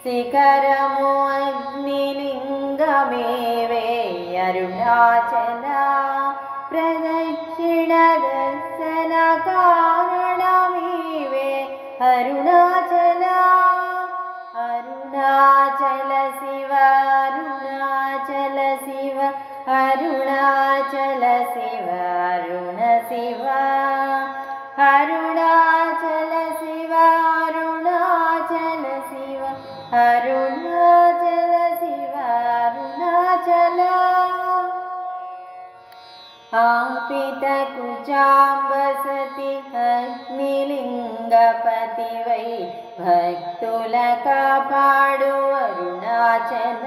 శిఖరము అగ్నిలింగమేవే అరుణాచల ప్రదక్షిణ దర్శన కారణమీవే అరుణాచల అరుణాచల శివ అరుణాచల శివ అరుణాచల శివ అరుణ శివ అరుణాచల శివ అరుణాచల శివ అరుణాచల శివ అరుణాచల ఆపిత కుచాంబసతి అగ్నిలింగపతి వై భక్తుల కాపాడు అరుణాచల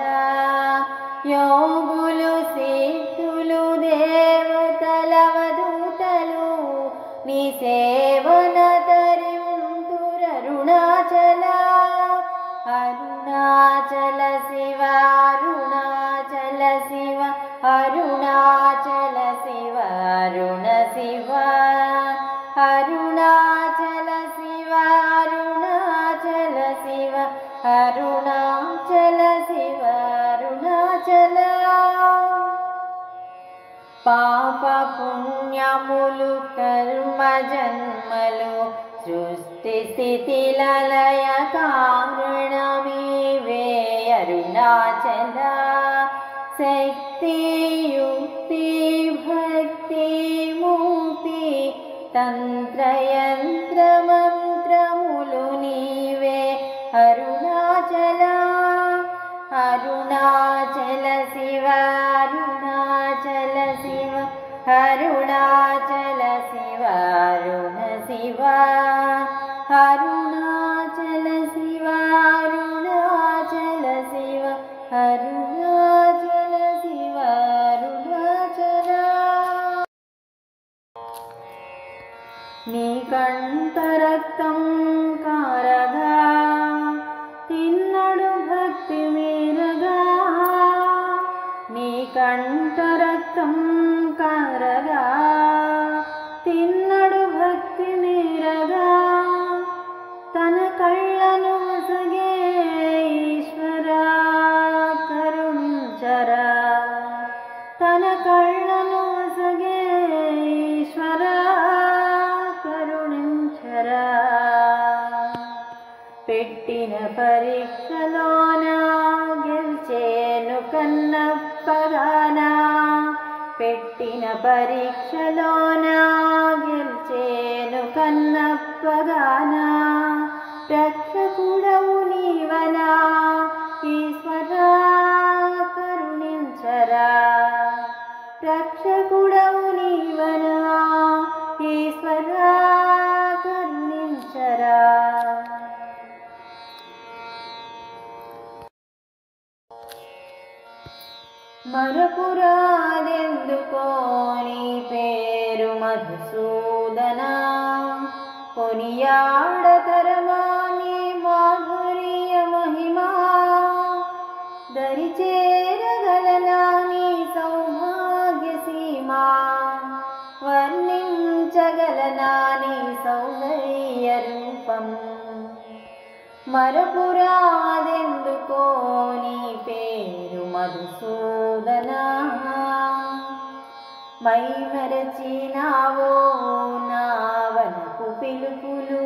యోగులు సిద్ధులు దేవతల వదూతలు నీ సేవన తరింతురరుణాచల అరుణాచల శివ అరుణాచల శివ అరుణాచల శివ అరుణ శివ అరుణాచల శివ అరుణాచల శివ అరుణాచల శివ అరుణాచల పాప పుణ్యములు కర్మ జన్మలు సృష్టి స్థితి లయ కారణమీవే అరుణాచల శక్తి యుక్తి భక్తి ముక్తి తంత్రయంత్ర మంత్రములు నీవే అరుణాచల అరుణాచల శివ అరుణాచల శివ అరుణాచల శివ అరుణ శివ అరుణాచల శివ అరుణాచల శివ అరుణాచల శివ అరుణాచల నీ కంఠరక్తం కారగా తిన్నడు భక్తి మీరగా నీ కంఠరక్తం కారగా తిన్నడు భక్తి మీరగా తన కళ్ళను వసగే ఈశ్వరా కరుణించరా తన కళ్ళను వసగే ఈశ్వరా కరుణించరా పెట్టిన పరీక్షలోన గెలిచేను కన్నప్పగానా పెట్టిన పరీక్షలోన గెలిచేను కన్నప్పగానా రక్షకుడవు నీవనా ఈశ్వరా కరుణించరా రక్షకుడవు నీవనా ఈశ్వరా కరుణించరా మరపురాదెందుకో నీ పేరు మధుసూదన కొనియాడతరమా నీ మాధుర్య మహిమా దరిచేరగలనా నీ సౌభాగ్య సీమా వర్ణించగలనా నీ సౌందర్య రూపం మరపురాదెందుకో నీ పేరు మధుసూదన మై మరచినావో నావనకు పిలుపులు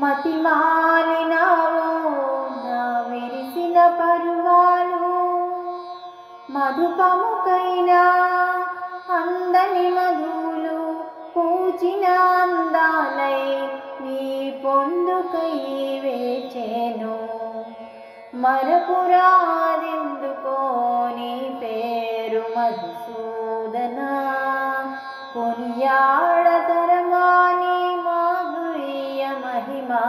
మతిమాలినావో నా విరిసిన పరువాలు మధుపముకైనా అందని మధువులు పూచిన అందాలై నీ పొందుకై వేచేను మరపురాదెందుకో నీ పేరు మధుసూదన కొనియాడతరమా నీ మాధుర్య మహిమా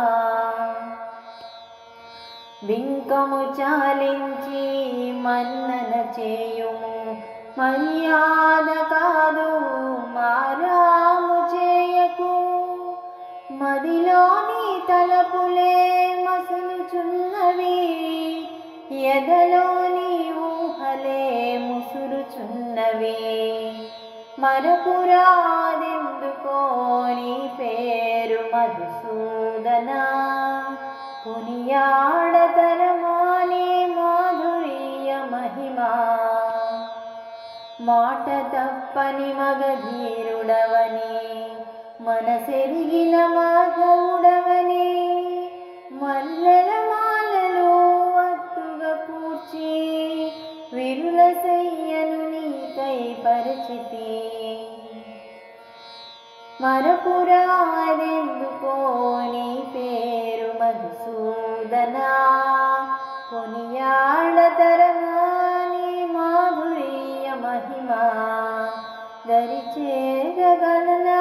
బింకము చాలించి మన్నన చేయుము మర్యాద కాదు మారాము చేయకు మదిలోని తలపులే మసులుచున్నవి ఎదలోని ఊహలే ముసురుచున్నవి మరపురాదెందుకో నీ పేరు మధుసూదన కొనియాడతరమా మాట తప్పని మగధీరుడవని మనసెరిగిన మాధవుడవని మల్లెల మాలలో అత్తుగా కూర్చి విరుల శయ్యను నీకై పరిచితి మరపురారెందుకో నీ పేరు మధుసూదనా కొనియాడతరమా నీ మాధుర్య మహిమా దరిచేరగలనా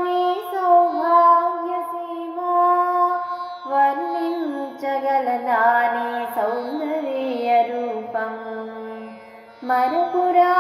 నీ సౌభాగ్య సీమా వర్ణించగలనా నీ సౌందర్య రూపం మరపురా